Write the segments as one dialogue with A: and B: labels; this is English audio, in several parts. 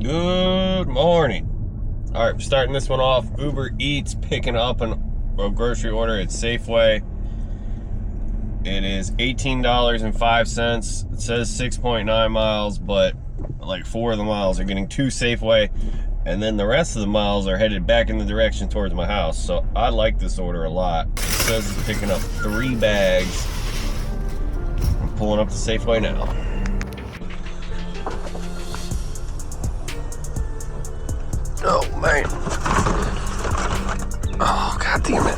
A: Good morning. All right, we're starting this one off. Uber Eats picking up a grocery order at Safeway. It is $18.05. It says 6.9 miles, but like 4 of the miles are getting to Safeway, and then the rest of the miles are headed back in the direction towards my house. So I like this order a lot. It says it's picking up 3 bags. I'm pulling up to Safeway now. Oh man. Oh, god damn it.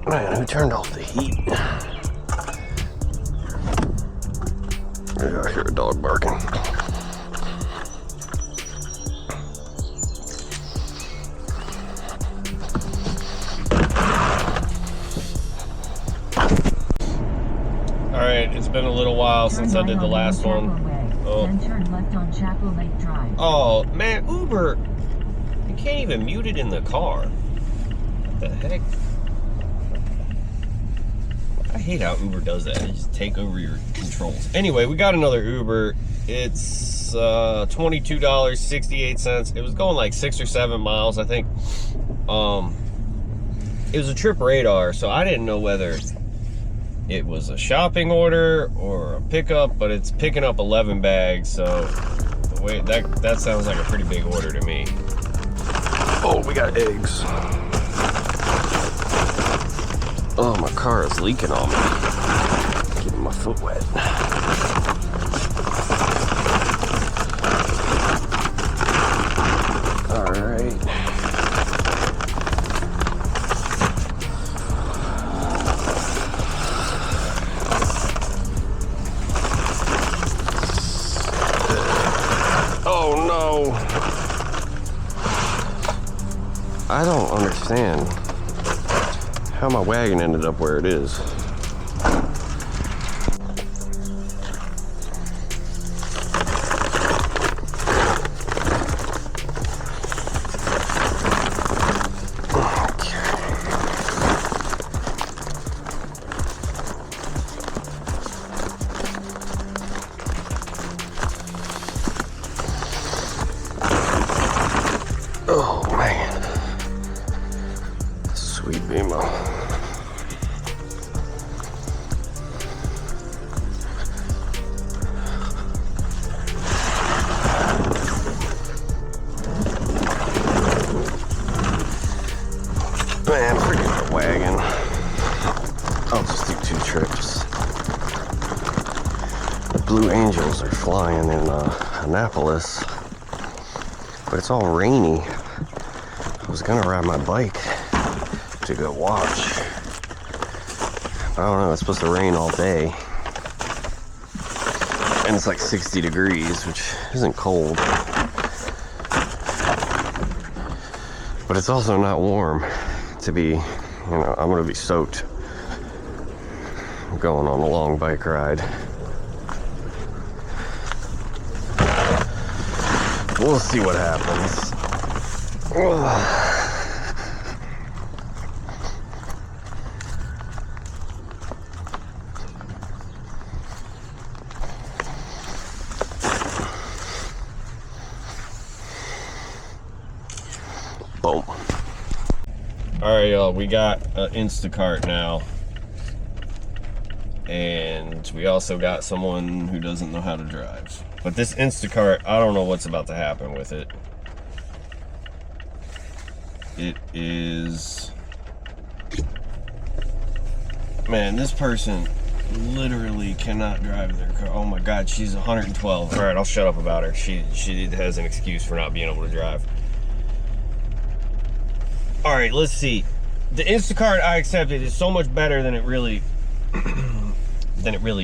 A: Man, who turned off the heat? I hear a dog barking. Alright, it's been a little while since I did the last one.
B: Then turn left on Chapel Lake Drive.
A: Oh, man, Uber, you can't even mute it in the car. What the heck? I hate how Uber does that. They just take over your controls. Anyway, we got another Uber. It's $22.68. It was going like 6 or 7 miles, I think. It was a trip radar, so I didn't know whether it was a shopping order or a pickup, but it's picking up 11 bags, so the way that sounds like a pretty big order to me. Oh, we got eggs. Oh, my car is leaking on me. Getting my foot wet. All right. Oh no. I don't understand how my wagon ended up where it is. Oh man, sweet Bimo. Man, forget the wagon. I'll just do 2 trips. The Blue Angels are flying in Annapolis, but it's all rainy. I was gonna ride my bike to go watch. I don't know, it's supposed to rain all day. And it's like 60 degrees, which isn't cold. But it's also not warm to be, I'm gonna be soaked going on a long bike ride. We'll see what happens. Boom. Alright, y'all, we got an Instacart now. And we also got someone who doesn't know how to drive. But this Instacart, I don't know what's about to happen with it. It is... Man, this person literally cannot drive their car. Oh my god, she's 112. Alright, I'll shut up about her. She has an excuse for not being able to drive. Alright, let's see. The Instacart I accepted is so much better than it really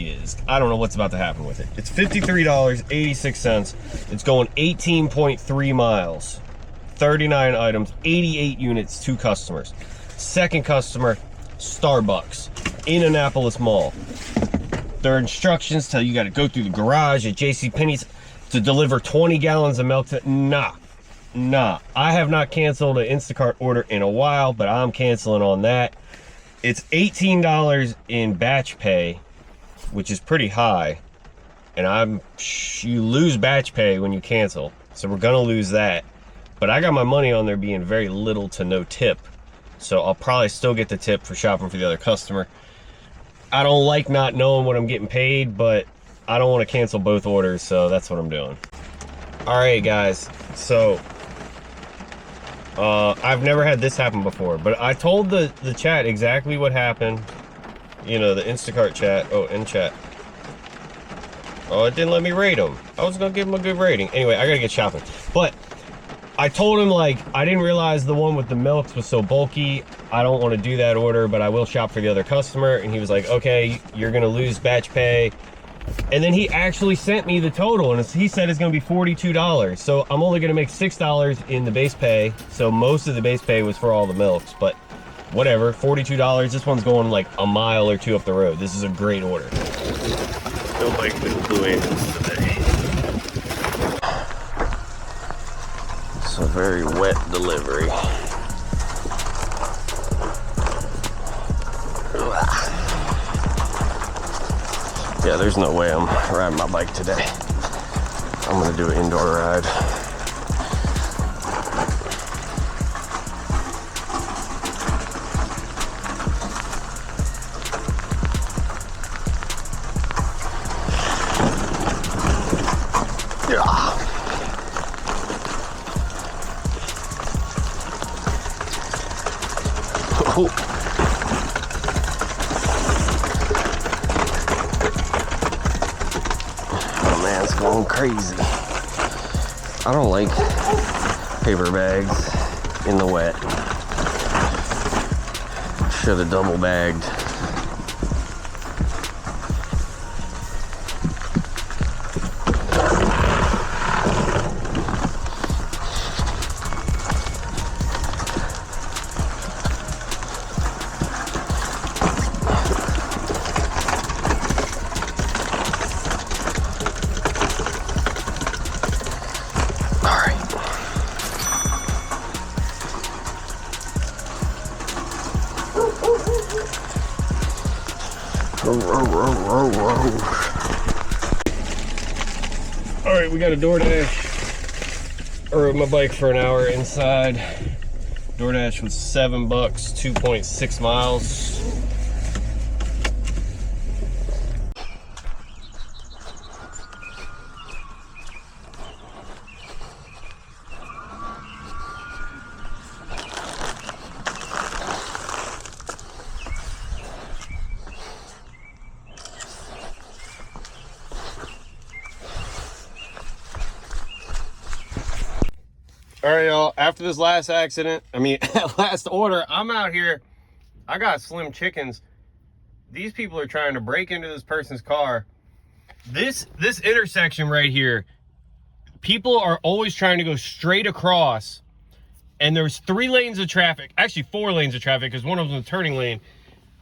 A: is. I don't know what's about to happen with it. It's $53.86. It's going 18.3 miles. 39 items, 88 units, 2 customers. Second customer, Starbucks in Annapolis Mall. Their instructions tell you got to go through the garage at JCPenney's to deliver 20 gallons of milk. Nah. I have not canceled an Instacart order in a while, but I'm canceling on that. It's $18 in batch pay, which is pretty high. And you lose batch pay when you cancel. So we're gonna lose that. But I got my money on there being very little to no tip. So I'll probably still get the tip for shopping for the other customer. I don't like not knowing what I'm getting paid, but I don't want to cancel both orders, so that's what I'm doing. All right, guys. So I've never had this happen before, but I told the chat exactly what happened. You know, the Instacart chat. Oh, in chat. Oh, it didn't let me rate them. I was gonna give them a good rating. Anyway, I gotta get shopping. But I told him, like, I didn't realize the one with the milks was so bulky. I don't want to do that order, but I will shop for the other customer. And he was like, okay, you're gonna lose batch pay. And then he actually sent me the total, and he said it's gonna be $42. So I'm only gonna make $6 in the base pay. So most of the base pay was for all the milks, but whatever, $42. This one's going like a mile or two up the road. This is a great order. Don't like the Blue Angels today. It's a very wet delivery. Yeah, there's no way I'm riding my bike today. I'm gonna do an indoor ride. Oh. Oh man, it's going crazy. I don't like paper bags in the wet. Should have double bagged. All right, we got a DoorDash. I rode my bike for an hour inside. DoorDash was $7, 2.6 miles. All right, y'all, after this last last order, I'm out here. I got slim chickens. These people are trying to break into this person's car. This intersection right here, people are always trying to go straight across, and there's 3 lanes of traffic, actually 4 lanes of traffic, because one of them's a turning lane,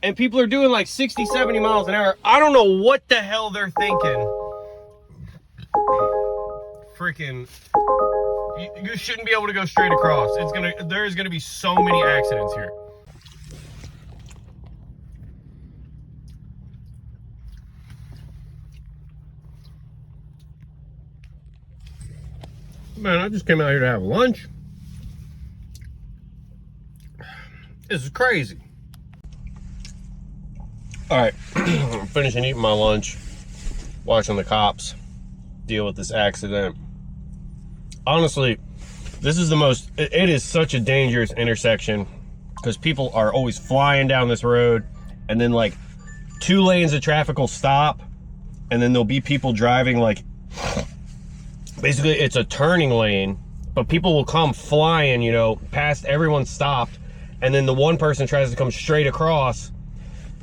A: and people are doing like 60, 70 miles an hour. I don't know what the hell they're thinking. Freaking... You shouldn't be able to go straight across. There's gonna be so many accidents here. Man, I just came out here to have lunch. This is crazy. All right, I'm finishing eating my lunch, watching the cops deal with this accident. Honestly, this is it is such a dangerous intersection because people are always flying down this road, and then like 2 lanes of traffic will stop, and then there'll be people driving like, basically it's a turning lane, but people will come flying, you know, past everyone stopped, and then the one person tries to come straight across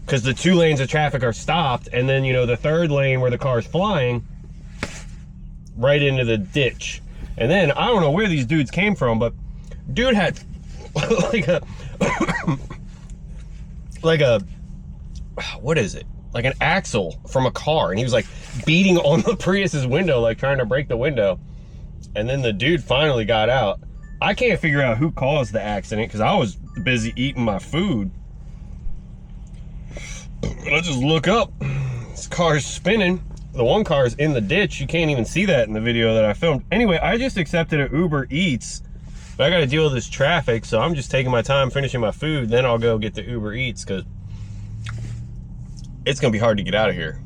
A: because the 2 lanes of traffic are stopped, and then, you know, the 3rd lane where the car's flying right into the ditch. And then, I don't know where these dudes came from, but dude had like like a, what is it? Like an axle from a car. And he was like beating on the Prius's window, like trying to break the window. And then the dude finally got out. I can't figure out who caused the accident because I was busy eating my food. And I just look up, this car's spinning. The one car is in the ditch. You can't even see that in the video that I filmed. Anyway, I just accepted an Uber Eats, but I got to deal with this traffic, so I'm just taking my time finishing my food. Then I'll go get the Uber Eats because it's going to be hard to get out of here.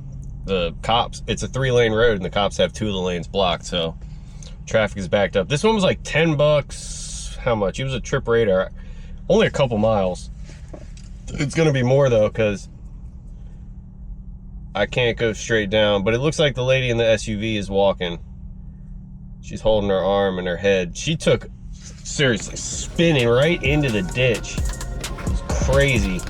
A: The cops, it's a 3-lane road, and the cops have 2 of the lanes blocked, so traffic is backed up. This one was like 10 bucks. How much? It was a trip radar. Only a couple miles. It's going to be more, though, because I can't go straight down, but it looks like the lady in the SUV is walking. She's holding her arm and her head. She took, seriously, spinning right into the ditch. It was crazy.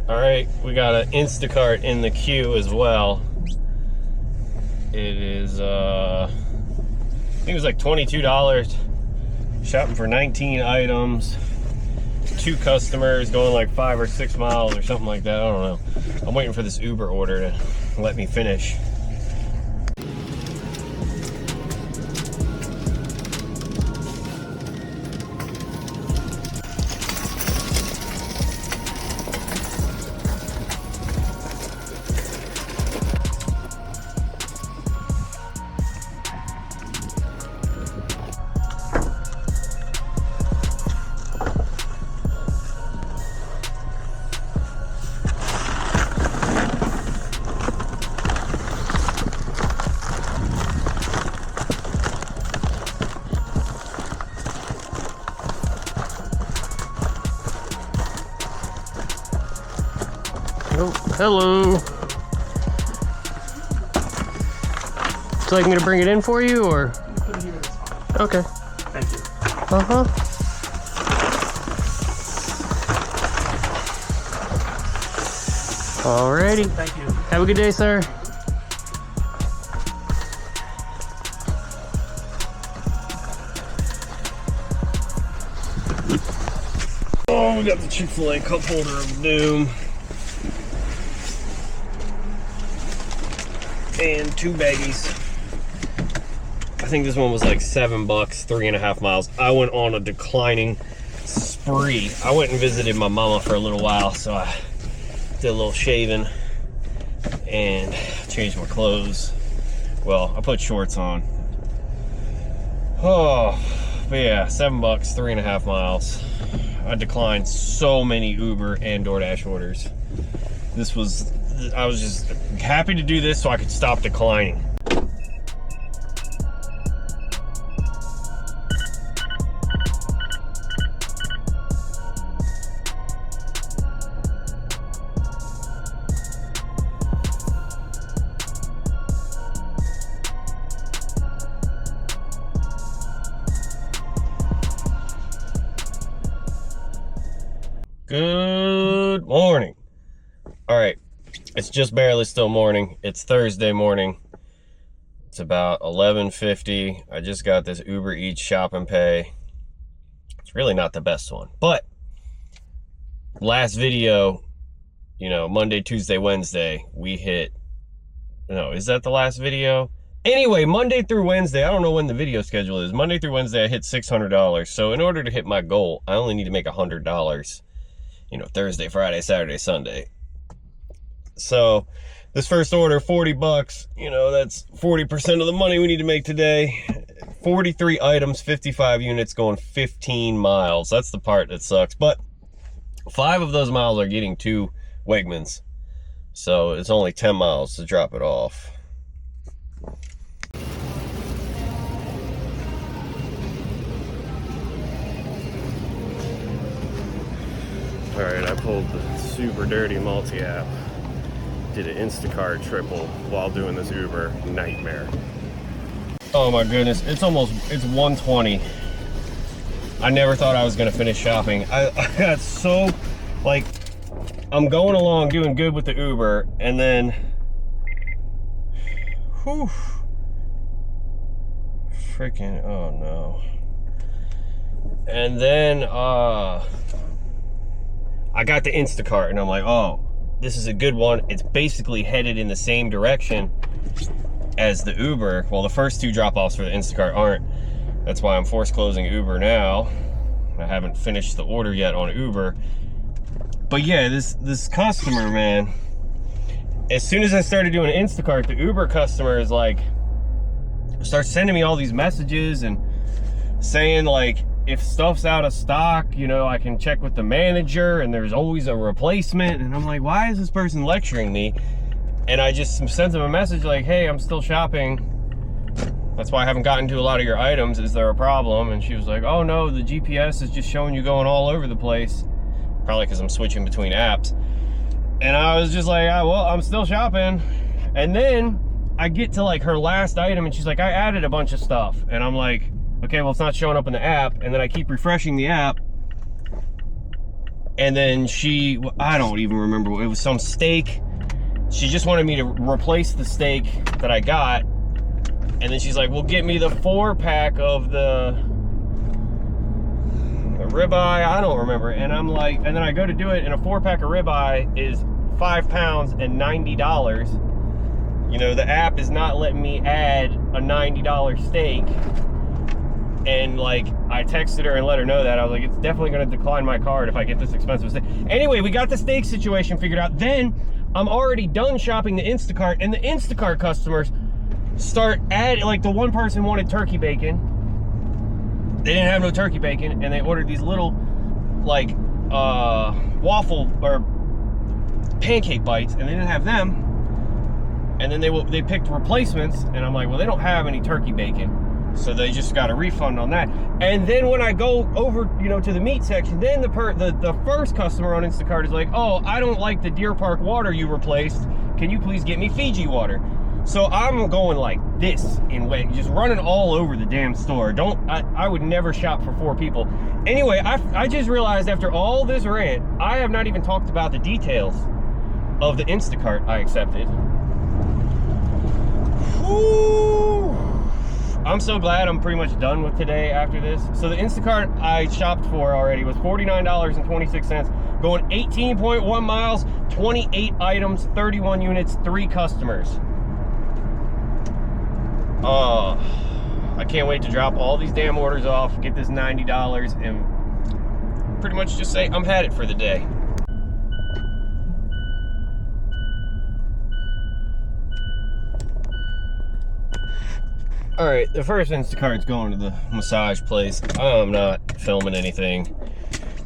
A: All right, we got an Instacart in the queue as well. It is, I think it was like $22. Shopping for 19 items. 2 customers going like 5 or 6 miles or something like that. I don't know. I'm waiting for this Uber order to let me finish. Oh, hello. Would you like me to bring it in for you, or?
C: Put it here, it's fine.
A: Okay.
C: Thank you.
A: Uh-huh. Alrighty.
C: Thank you.
A: Have a good day, sir. Oh, we got the Chick-fil-A cup holder of doom. And 2 baggies. I think this one was like $7, 3.5 miles. I went on a declining spree. I went and visited my mama for a little while, so I did a little shaving and changed my clothes. Well, I put shorts on. Oh, but yeah, $7, 3.5 miles. I declined so many Uber and DoorDash orders. I was just happy to do this so I could stop declining. Good morning. All right, it's just barely still morning. It's Thursday morning. It's about 11:50. I just got this Uber Eats Shop and Pay. It's really not the best one, but last video, you know, Monday, Tuesday, Wednesday, we hit, no, is that the last video? Anyway, Monday through Wednesday, I don't know when the video schedule is. Monday through Wednesday, I hit $600. So in order to hit my goal, I only need to make $100. You know, Thursday, Friday, Saturday, Sunday. So this first order, 40 bucks, you know, that's 40% of the money we need to make today. 43 items, 55 units, going 15 miles. That's the part that sucks. But 5 of those miles are getting to Wegmans. So it's only 10 miles to drop it off. All right, I pulled the super dirty multi-app. Did an Instacart triple while doing this Uber. Nightmare. Oh my goodness, it's 1:20. I never thought I was gonna finish shopping. I got so, like, I'm going along doing good with the Uber, and then, whew, freaking, oh no. And then, I got the Instacart, and I'm like, oh, this is a good one. It's basically headed in the same direction as the Uber. Well, the first two drop-offs for the Instacart aren't. That's why I'm force closing Uber now. I haven't finished the order yet on Uber. But yeah, this customer, man, as soon as I started doing Instacart, the Uber customer is like, starts sending me all these messages and saying, like, if stuff's out of stock, you know, I can check with the manager and there's always a replacement. And I'm like, why is this person lecturing me? And I just sent them a message like, hey, I'm still shopping. That's why I haven't gotten to a lot of your items. Is there a problem? And she was like, oh no, the GPS is just showing you going all over the place. Probably because I'm switching between apps. And I was just like, well, I'm still shopping. And then I get to like her last item and she's like, I added a bunch of stuff. And I'm like, okay, well, it's not showing up in the app. And then I keep refreshing the app. And then I don't even remember, it was some steak. She just wanted me to replace the steak that I got. And then she's like, well, get me the 4-pack of the ribeye. I don't remember. And I'm like, and then I go to do it, and a 4-pack of ribeye is 5 pounds and $90. You know, the app is not letting me add a $90 steak. And like, I texted her and let her know that. I was like, it's definitely going to decline my card if I get this expensive steak. Anyway, we got the steak situation figured out. Then I'm already done shopping the Instacart, and the Instacart customers start adding, like, the one person wanted turkey bacon. They didn't have no turkey bacon, and they ordered these little, like, waffle or pancake bites, and they didn't have them. And then they picked replacements, and I'm like, well, they don't have any turkey bacon. So they just got a refund on that. And then when I go over, you know, to the meat section, then the first customer on Instacart is like, oh, I don't like the Deer Park water you replaced. Can you please get me Fiji water? So I'm going like this in way, just running all over the damn store. I would never shop for 4 people. Anyway, I just realized after all this rant, I have not even talked about the details of the Instacart I accepted. Whew. I'm so glad I'm pretty much done with today after this. So the Instacart I shopped for already was $49.26, going 18.1 miles, 28 items, 31 units, 3 customers. I can't wait to drop all these damn orders off, get this $90, and pretty much just say I'm had it for the day. All right, the first Instacart's going to the massage place. I'm not filming anything.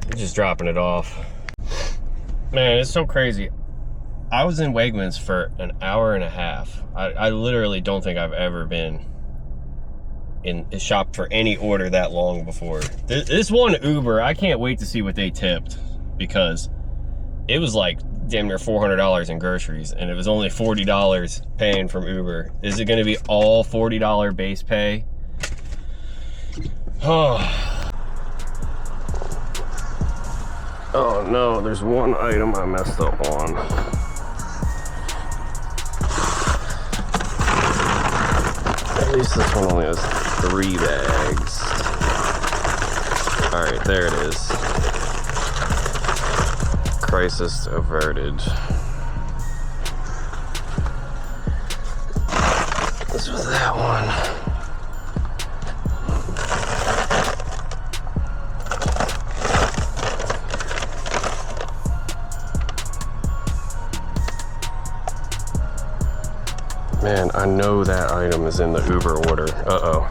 A: I'm just dropping it off. Man, it's so crazy. I was in Wegmans for an hour and a half. I literally don't think I've ever been in a shop for any order that long before. This one Uber, I can't wait to see what they tipped, because it was like damn near $400 in groceries, and it was only $40 paying from Uber. Is it going to be all $40 base pay? Oh no, there's one item I messed up on. At least this one only has 3 bags. All right, there it is. Crisis averted. This was that one. Man, I know that item is in the Uber order. Uh-oh.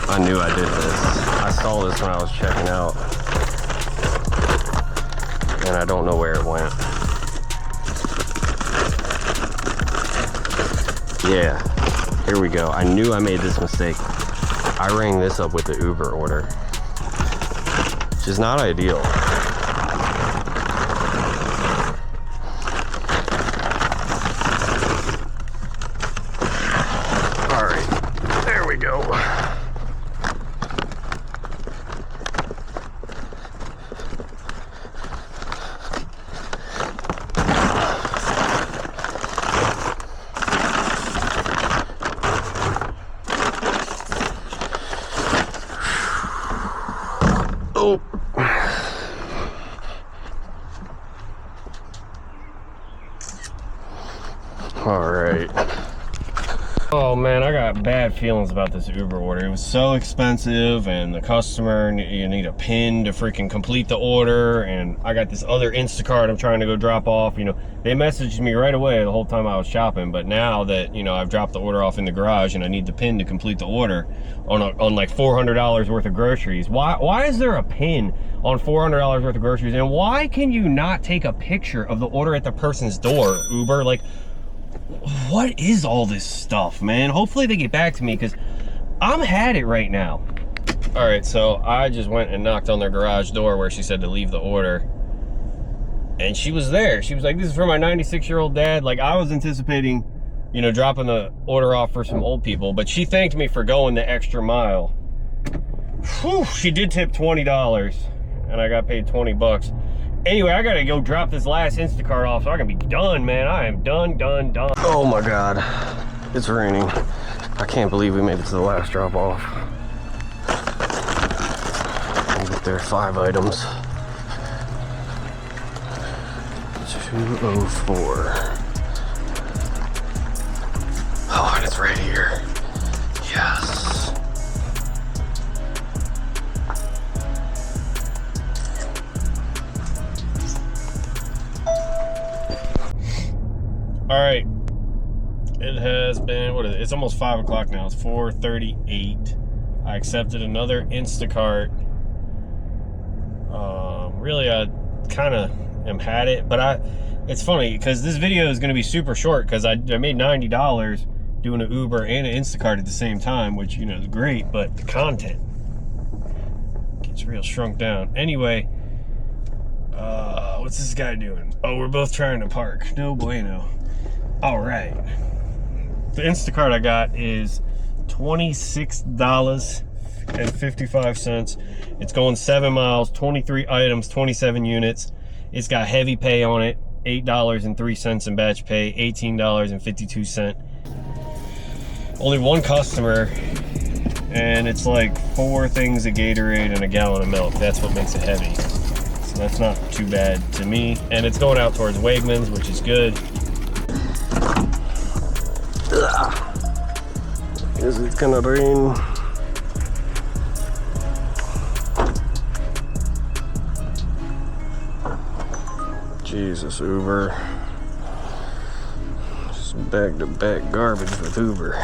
A: I knew I did this. I saw this when I was checking out, and I don't know where it went. Yeah, here we go. I knew I made this mistake. I rang this up with the Uber order, which is not ideal. All right. go. Oh. All right. Oh man, I got bad feelings about this Uber order. It was so expensive, and the customer, you need a PIN to freaking complete the order, and I got this other Instacart I'm trying to go drop off. You know, they messaged me right away the whole time I was shopping, but now that, you know, I've dropped the order off in the garage and I need the PIN to complete the order on like $400 worth of groceries. Why is there a PIN on $400 worth of groceries, and why can you not take a picture of the order at the person's door, Uber? Like, what is all this stuff, man? Hopefully they get back to me, because I'm had it right now. All right, so I just went and knocked on their garage door where she said to leave the order, and she was there. She was like, this is for my 96-year-old dad. Like, I was anticipating, you know, dropping the order off for some old people, but she thanked me for going the extra mile. Whew, she did tip $20, and I got paid 20 bucks. Anyway, I gotta go drop this last Instacart off so I can be done, man. I am done. Oh my God, it's raining. I can't believe we made it to the last drop off. There are 5 items. 204. Oh, and it's right here. Yes. All right, it has been, what is it? It's almost 5 o'clock now. It's 4:38. I accepted another Instacart. Really, I kind of am had it, but it's funny because this video is going to be super short because I made $90 doing an Uber and an Instacart at the same time, which, you know, is great, but the content gets real shrunk down. Anyway, what's this guy doing? Oh, we're both trying to park. No bueno. All right, the Instacart I got is $26.55. It's going 7 miles, 23 items, 27 units. It's got heavy pay on it, $8.03 in batch pay, $18.52. Only one customer, and it's like 4 things of Gatorade and a gallon of milk. That's what makes it heavy. So that's not too bad to me. And it's going out towards Wegmans, which is good. Is it gonna rain? Jesus, Uber. Just back-to-back garbage with Uber.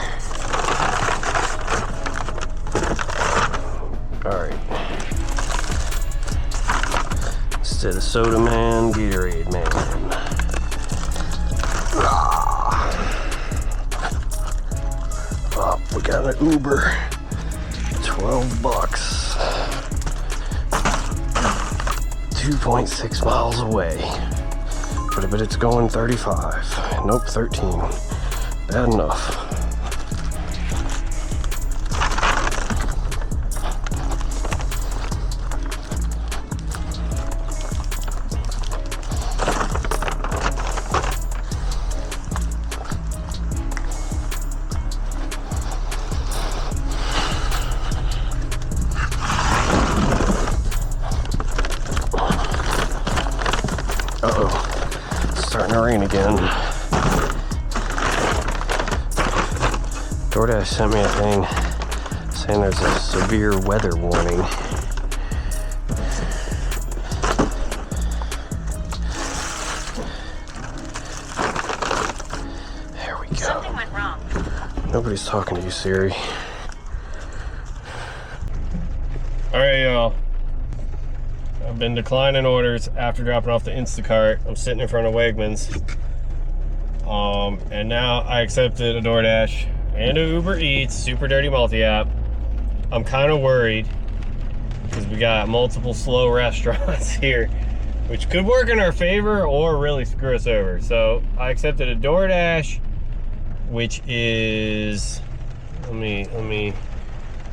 A: Alright. Instead of soda man, Gatorade man. Oh, we got an Uber. 12 bucks. 2.6 miles away. But it's going 35. Nope, 13. Bad enough. Uh-oh. It's starting to rain again. DoorDash sent me a thing saying there's a severe weather warning. There we go.
B: Something went wrong.
A: Nobody's talking to you, Siri. Alright, y'all. I've been declining orders after dropping off the Instacart. I'm sitting in front of Wegmans. And now I accepted a DoorDash and a UberEats Super Dirty Multi-App. I'm kind of worried because we got multiple slow restaurants here, which could work in our favor or really screw us over. So I accepted a DoorDash, which is Let me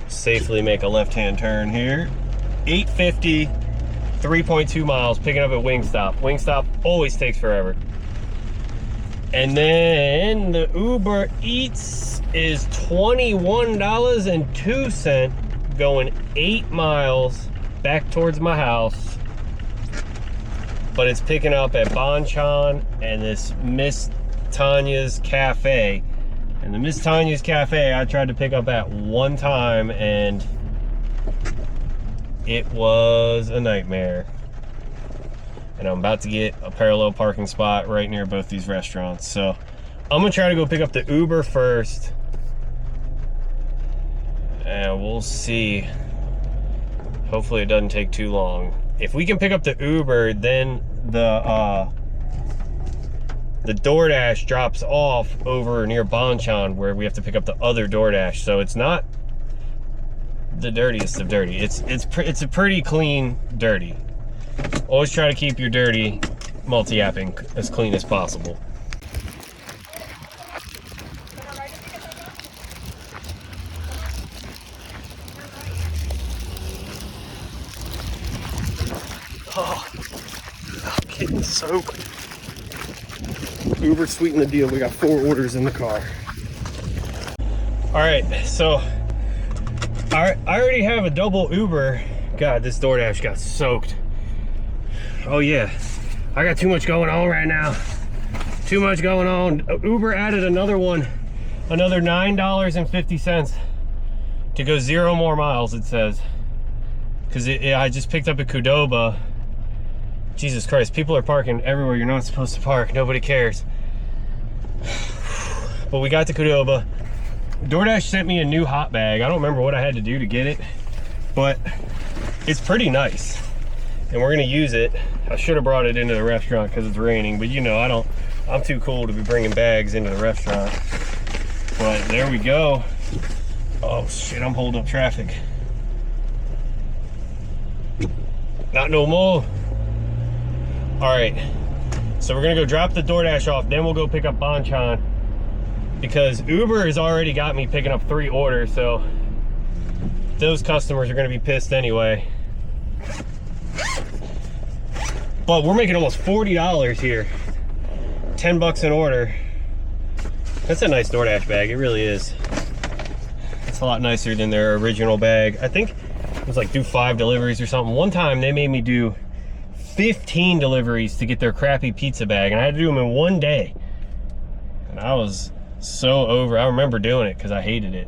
A: safely make a left-hand turn here. 850, 3.2 miles, picking up at Wingstop. Wingstop always takes forever. And then the Uber Eats is $21.02, going 8 miles back towards my house. But it's picking up at Bonchon and this Miss Tanya's Cafe. And the Miss Tanya's Cafe I tried to pick up at one time and it was a nightmare. And I'm about to get a parallel parking spot right near both these restaurants. So I'm gonna try to go pick up the Uber first. And we'll see. Hopefully it doesn't take too long. If we can pick up the Uber, then the DoorDash drops off over near Bonchon where we have to pick up the other DoorDash. So it's not the dirtiest of dirty. It's a pretty clean dirty. Always try to keep your dirty multi-apping as clean as possible. Oh, I'm getting soaked. Uber sweetened the deal. We got 4 orders in the car. All right, so I already have a double Uber. God, this DoorDash got soaked. Oh yeah, I got too much going on right now. Too much going on. Uber added another one, another $9.50 to go 0 more miles, it says. Because I just picked up a Qdoba. Jesus Christ, people are parking everywhere you're not supposed to park. Nobody cares. But we got the Qdoba. DoorDash sent me a new hot bag. I don't remember what I had to do to get it, but it's pretty nice. And we're gonna use it. I should have brought it into the restaurant because it's raining, but you know, I'm too cool to be bringing bags into the restaurant. But there we go. Oh shit, I'm holding up traffic. Not no more. All right, so we're gonna go drop the DoorDash off, then we'll go pick up Bonchon because Uber has already got me picking up 3 orders, so those customers are gonna be pissed anyway. But we're making almost $40 here. 10 bucks an order. That's a nice DoorDash bag, it really is. It's a lot nicer than their original bag. I think it was like do 5 deliveries or something. One time they made me do 15 deliveries to get their crappy pizza bag, and I had to do them in 1 day. And I was so over. I remember doing it because I hated it.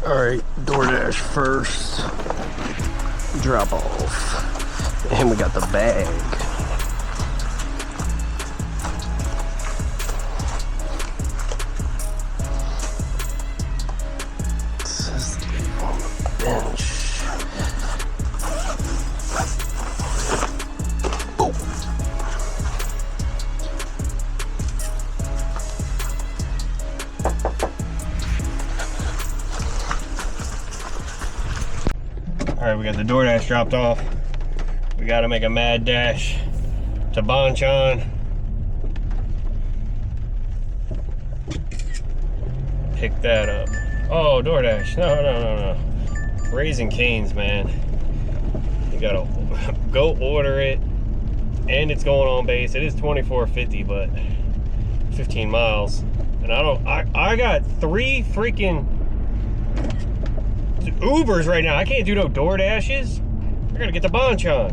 A: All right, DoorDash first. Drop off. And we got the bag. It says on the bench. All right, we got the DoorDash dropped off. We got to make a mad dash to Bonchon. Pick that up. Oh, DoorDash, no. Raising Cane's, man. You gotta go order it, and it's going on base. It is $24.50, but 15 miles. And I got 3 freaking Ubers right now. I can't do no DoorDashes. I gotta get to Bonchon.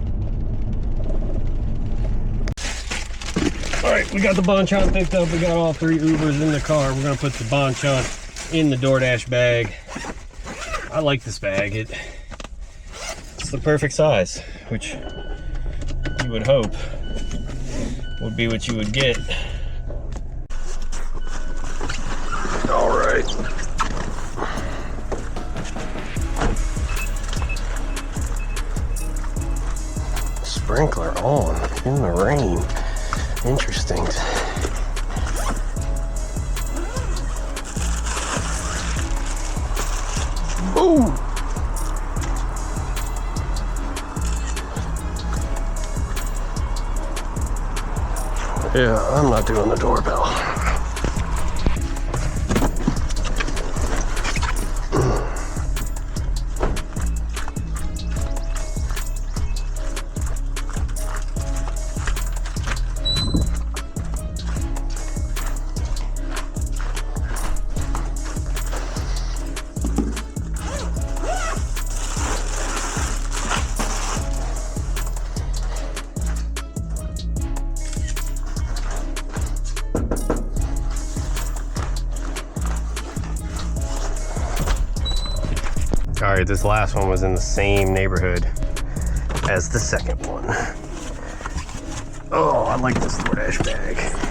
A: All right, we got the Bonchon picked up. We got all 3 Ubers in the car. We're gonna put the Bonchon in the DoorDash bag. I like this bag. It's the perfect size, which you would hope would be what you would get. All right. Sprinkler on in the rain. Interesting. Ooh. Yeah, I'm not doing the doorbell. All right, this last one was in the same neighborhood as the second one. Oh, I like this DoorDash bag.